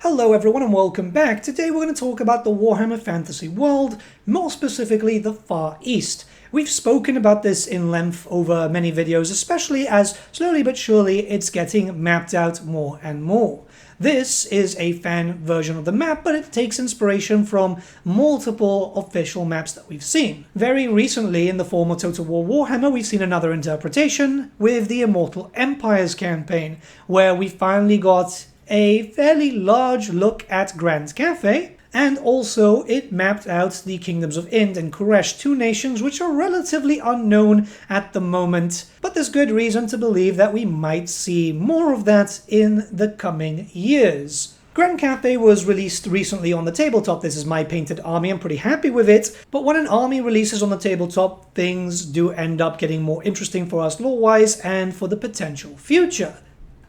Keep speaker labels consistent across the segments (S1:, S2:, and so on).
S1: Hello everyone and welcome back. Today we're going to talk about the Warhammer Fantasy world, more specifically the Far East. We've spoken about this in length over many videos, especially as slowly but surely it's getting mapped out more and more. This is a fan version of the map, but it takes inspiration from multiple official maps that we've seen. Very recently, in the form of Total War Warhammer, we've seen another interpretation with the Immortal Empires campaign, where we finally got a fairly large look at Grand Cathay, and also it mapped out the kingdoms of IND and Khuresh, two nations which are relatively unknown at the moment, but there's good reason to believe that we might see more of that in the coming years. Grand Cathay was released recently on the tabletop. This is my painted army. I'm pretty happy with it. But when an army releases on the tabletop, things do end up getting more interesting for us lore-wise and for the potential future.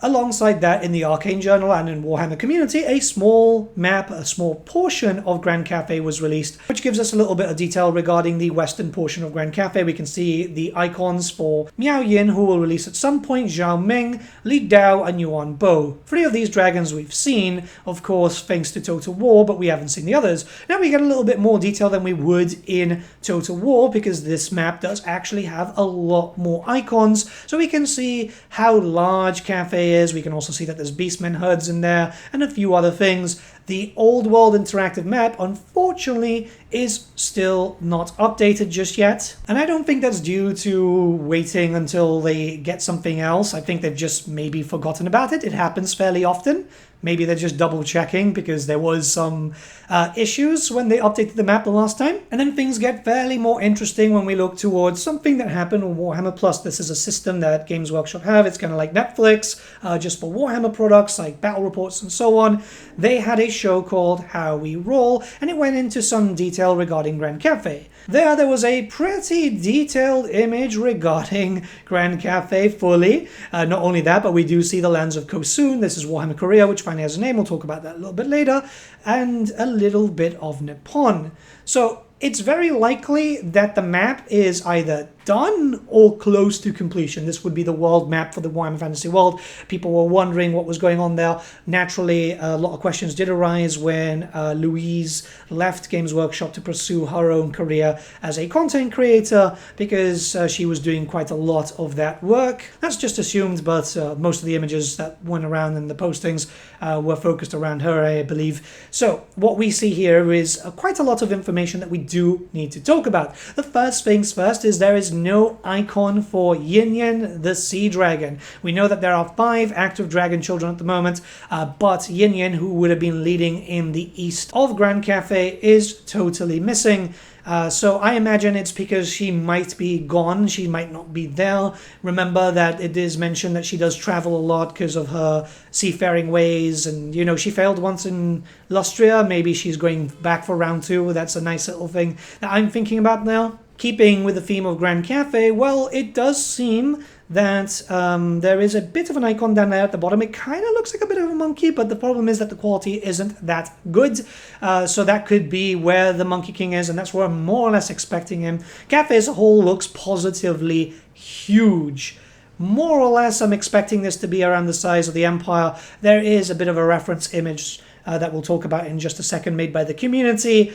S1: Alongside that, in the Arcane Journal and in Warhammer Community, a small map, a small portion of Grand Cathay was released, which gives us a little bit of detail regarding the western portion of Grand Cathay. We can see the icons for Miao Yin, who will release at some point, Zhao Ming, Li Dao, and Yuan Bo. 3 of these dragons we've seen, of course, thanks to Total War, but we haven't seen the others. Now we get a little bit more detail than we would in Total War, because this map does actually have a lot more icons, so we can see how large Cathay is. We can also see that there's Beastmen herds in there and a few other things. The old world interactive map, unfortunately, is still not updated just yet. And I don't think that's due to waiting until they get something else. I think they've just maybe forgotten about it. It happens fairly often. Maybe they're just double checking because there was some issues when they updated the map the last time. And then things get fairly more interesting when we look towards something that happened on Warhammer Plus. This is a system that Games Workshop have. It's kind of like Netflix, just for Warhammer products like battle reports and so on. They had a show called How We Roll, and it went into some detail regarding Grand Cathay. There was a pretty detailed image regarding Grand Cathay fully. Not only that, but we do see the lands of Kosoon. This is Warhammer Korea, which finally has a name. We'll talk about that a little bit later. And a little bit of Nippon. So it's very likely that the map is either done or close to completion. This would be the world map for the Warhammer Fantasy world. People were wondering what was going on there. Naturally, a lot of questions did arise when Louise left Games Workshop to pursue her own career as a content creator, because she was doing quite a lot of that work. That's just assumed, but most of the images that went around in the postings were focused around her, I believe. So what we see here is quite a lot of information that we do need to talk about. The first things first is there is no icon for Yin Yin, the sea dragon. We know that there are 5 active dragon children at the moment, but Yin Yin, who would have been leading in the east of Grand Cathay, is totally missing. So I imagine it's because she might be gone, she might not be there. Remember that it is mentioned that she does travel a lot because of her seafaring ways, and you know, she failed once in Lustria. Maybe she's going back for round 2. That's a nice little thing that I'm thinking about now. Keeping with the theme of Grand Cathay, well, it does seem that there is a bit of an icon down there at the bottom. It kind of looks like a bit of a monkey, but the problem is that the quality isn't that good. So that could be where the Monkey King is, and that's where I'm more or less expecting him. Cathay as a whole looks positively huge. More or less, I'm expecting this to be around the size of the Empire. There is a bit of a reference image that we'll talk about in just a second, made by the community.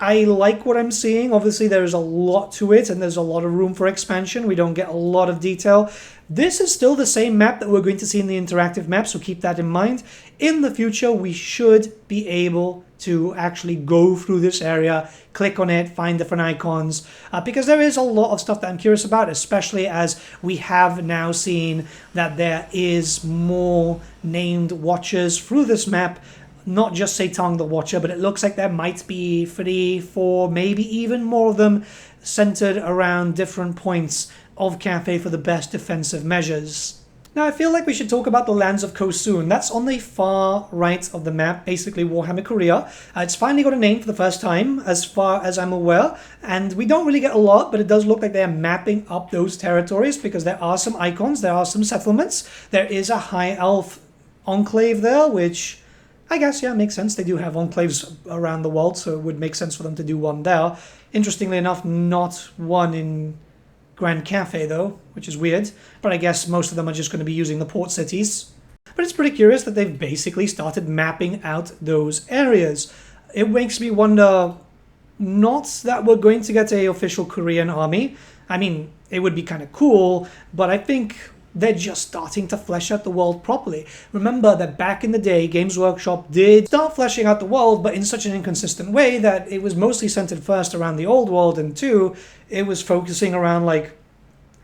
S1: I like what I'm seeing. Obviously, there's a lot to it, and there's a lot of room for expansion. We don't get a lot of detail. This is still the same map that we're going to see in the interactive map, so keep that in mind. In the future, we should be able to actually go through this area, click on it, find different icons, because there is a lot of stuff that I'm curious about, especially as we have now seen that there is more named watchers through this map. Not just Setang the Watcher, but it looks like there might be 3, 4, maybe even more of them centered around different points of Cathay for the best defensive measures. Now, I feel like we should talk about the lands of Kosoon. That's on the far right of the map, basically Warhammer Korea. It's finally got a name for the first time, as far as I'm aware, and we don't really get a lot, but it does look like they're mapping up those territories, because there are some icons, there are some settlements. There is a high elf enclave there, which I guess, yeah, makes sense. They do have enclaves around the world, so it would make sense for them to do one there. Interestingly enough, not one in Grand Cathay, though, which is weird. But I guess most of them are just going to be using the port cities. but it's pretty curious that they've basically started mapping out those areas. It makes me wonder, not that we're going to get an official Korean army. I mean, it would be kind of cool, but I think they're just starting to flesh out the world properly. Remember that back in the day, Games Workshop did start fleshing out the world, but in such an inconsistent way that it was mostly centered first around the old world, and two, it was focusing around like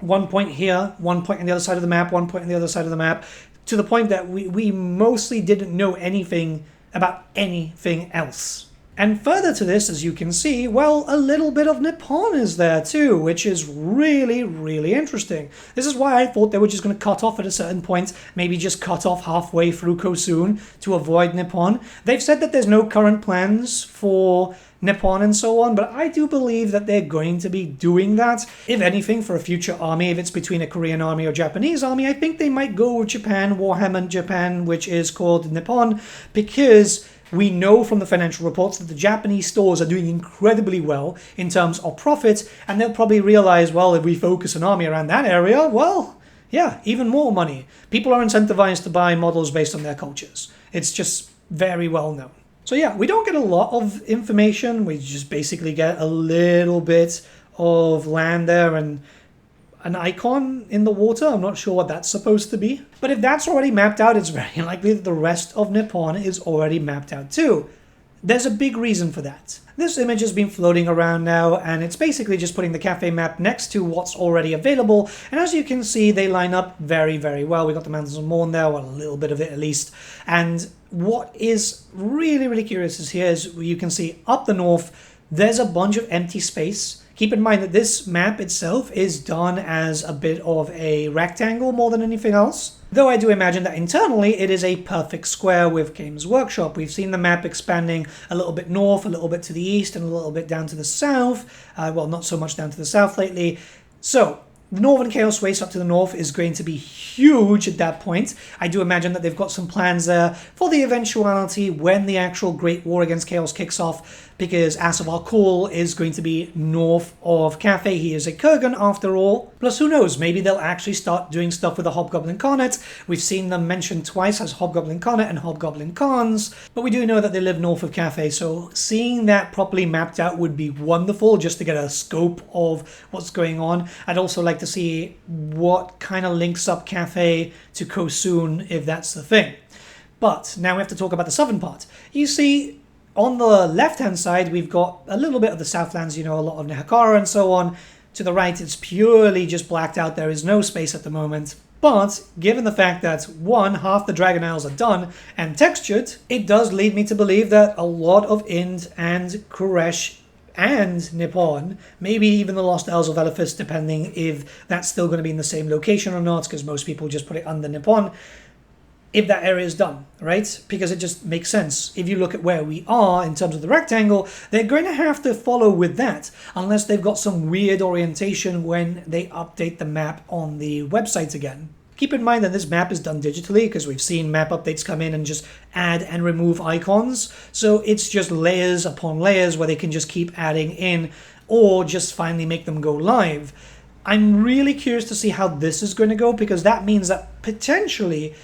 S1: one point here, one point on the other side of the map, one point on the other side of the map, to the point that we mostly didn't know anything about anything else. And further to this, as you can see, well, a little bit of Nippon is there too, which is really, really interesting. This is why I thought they were just going to cut off at a certain point, maybe just cut off halfway through Kosoon to avoid Nippon. They've said that there's no current plans for Nippon and so on, but I do believe that they're going to be doing that. If anything, for a future army, if it's between a Korean army or Japanese army, I think they might go with Japan, Warhammer Japan, which is called Nippon, because we know from the financial reports that the Japanese stores are doing incredibly well in terms of profit, and they'll probably realize, well, if we focus an army around that area, well, yeah, even more money. People are incentivized to buy models based on their cultures. It's just very well known. So yeah, we don't get a lot of information. We just basically get a little bit of land there and an icon in the water. I'm not sure what that's supposed to be. But if that's already mapped out, it's very likely that the rest of Nippon is already mapped out too. There's a big reason for that. This image has been floating around now, and it's basically just putting the CATHAY map next to what's already available. And as you can see, they line up very, very well. We got the Mountains of Morn there, well, a little bit of it at least. And what is really, really curious is here is you can see up the north, there's a bunch of empty space. Keep in mind that this map itself is done as a bit of a rectangle more than anything else. Though I do imagine that internally it is a perfect square with Games Workshop. We've seen the map expanding a little bit north, a little bit to the east, and a little bit down to the south. Well, not so much down to the south lately. So the Northern Chaos Waste up to the north is going to be huge at that point. I do imagine that they've got some plans there for the eventuality when the actual Great War against Chaos kicks off, because Asavar Kul is going to be north of CATHAY. He is a Kurgan after all. Plus, who knows, maybe they'll actually start doing stuff with the Hobgoblin Khanate. We've seen them mentioned twice as Hobgoblin Khanate and Hobgoblin Khans, but we do know that they live north of CATHAY, so seeing that properly mapped out would be wonderful just to get a scope of what's going on. I'd also like to see what kind of links up CATHAY to Kosoon, if that's the thing. But now we have to talk about the southern part. You see, on the left-hand side, we've got a little bit of the Southlands, you know, a lot of Nehakara and so on. To the right, it's purely just blacked out. There is no space at the moment. But given the fact that, one, half the Dragon Isles are done and textured, it does lead me to believe that a lot of IND and Khuresh and Nippon, maybe even the Lost Isles of Elephas, depending if that's still going to be in the same location or not, because most people just put it under Nippon, if that area is done, right? Because it just makes sense. If you look at where we are in terms of the rectangle, they're going to have to follow with that, unless they've got some weird orientation when they update the map on the website again. Keep in mind that this map is done digitally, because we've seen map updates come in and just add and remove icons. So it's just layers upon layers where they can just keep adding in, or just finally make them go live. I'm really curious to see how this is going to go, because that means that potentially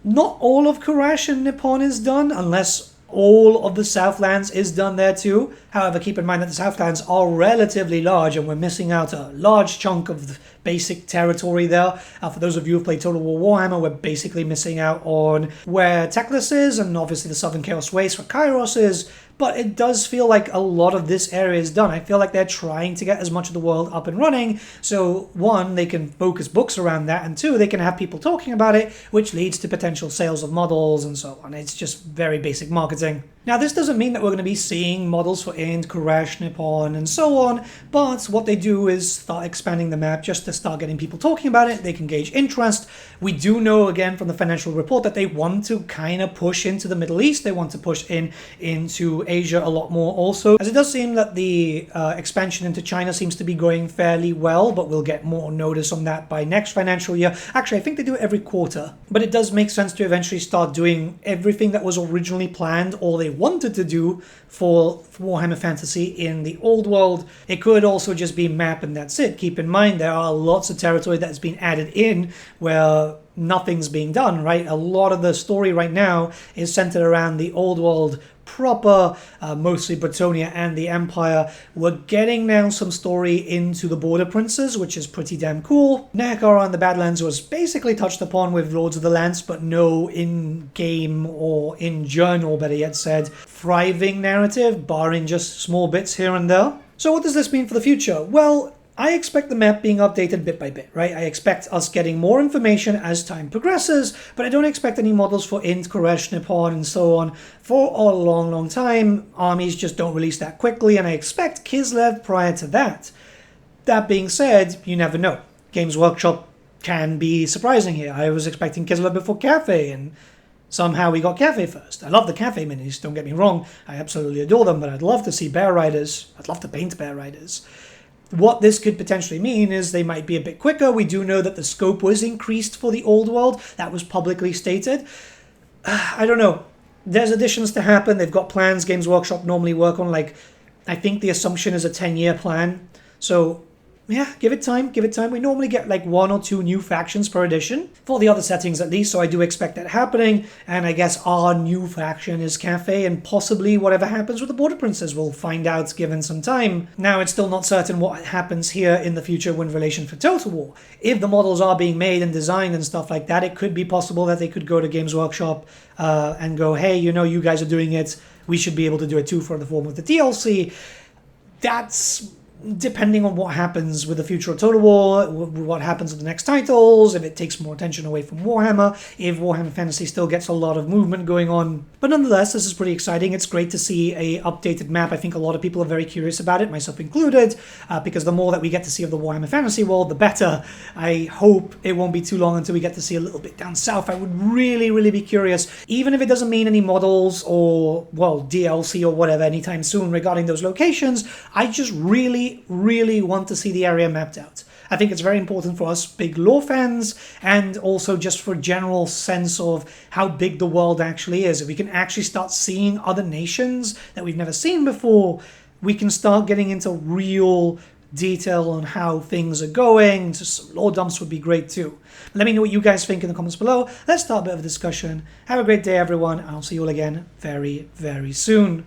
S1: not all of Khuresh and Nippon is done, unless all of the Southlands is done there too. However, keep in mind that the Southlands are relatively large, and we're missing out a large chunk of the basic territory there. For those of you who've played Total War Warhammer, we're basically missing out on where Teclis is, and obviously the Southern Chaos Waste where Kairos is. But it does feel like a lot of this area is done. I feel like they're trying to get as much of the world up and running. So one, they can focus books around that, and two, they can have people talking about it, which leads to potential sales of models and so on. It's just very basic marketing. Now, this doesn't mean that we're going to be seeing models for IND, Khuresh, Nippon, and so on, but what they do is start expanding the map just to start getting people talking about it. They can gauge interest. We do know, again, from the financial report that they want to kind of push into the Middle East. They want to push into Asia a lot more also, as it does seem that the expansion into China seems to be going fairly well, but we'll get more notice on that by next financial year. Actually, I think they do it every quarter, but it does make sense to eventually start doing everything that was originally planned, or they wanted to do for Warhammer Fantasy in the old world. It could also just be map and that's it. Keep in mind there are lots of territory that has been added in where nothing's being done, right? A lot of the story right now is centered around the old world proper, mostly Bretonia and the Empire. We're getting now some story into the Border Princes, which is pretty damn cool. Nekara and the Badlands was basically touched upon with Lords of the Lance, but no in-game or in-journal, better yet said, thriving narrative, barring just small bits here and there. So what does this mean for the future? Well, I expect the map being updated bit by bit, right? I expect us getting more information as time progresses, but I don't expect any models for IND, Khuresh, Nippon, and so on for a long, long time. Armies just don't release that quickly, and I expect Kislev prior to that. That being said, you never know. Games Workshop can be surprising here. I was expecting Kislev before CATHAY, and somehow we got CATHAY first. I love the CATHAY minis, don't get me wrong. I absolutely adore them, but I'd love to see Bear Riders. I'd love to paint Bear Riders. What this could potentially mean is they might be a bit quicker. We do know that the scope was increased for the old world. That was publicly stated. I don't know. There's additions to happen. They've got plans. Games Workshop normally work on, like, I think the assumption is a 10-year plan. So, yeah, give it time, give it time. We normally get like 1 or 2 new factions per edition, for the other settings at least, so I do expect that happening. And I guess our new faction is CATHAY, and possibly whatever happens with the Border Princes we'll find out given some time. Now, it's still not certain what happens here in the future in relation for Total War. If the models are being made and designed and stuff like that, it could be possible that they could go to Games Workshop and go, hey, you know, you guys are doing it, we should be able to do it too for the form of the DLC. That's depending on what happens with the future of Total War, what happens with the next titles, if it takes more attention away from Warhammer, if Warhammer Fantasy still gets a lot of movement going on. But nonetheless, this is pretty exciting. It's great to see a updated map. I think a lot of people are very curious about it, myself included, because the more that we get to see of the Warhammer Fantasy world, the better. I hope it won't be too long until we get to see a little bit down south. I would really, really be curious, even if it doesn't mean any models or, well, DLC or whatever anytime soon regarding those locations. I just really want to see the area mapped out. I think it's very important for us big lore fans, and also just for general sense of how big the world actually is. If we can actually start seeing other nations that we've never seen before, we can start getting into real detail on how things are going. Just some lore dumps would be great too. Let me know what you guys think in the comments below. Let's start a bit of a discussion. Have a great day, everyone. I'll see you all again very, very soon.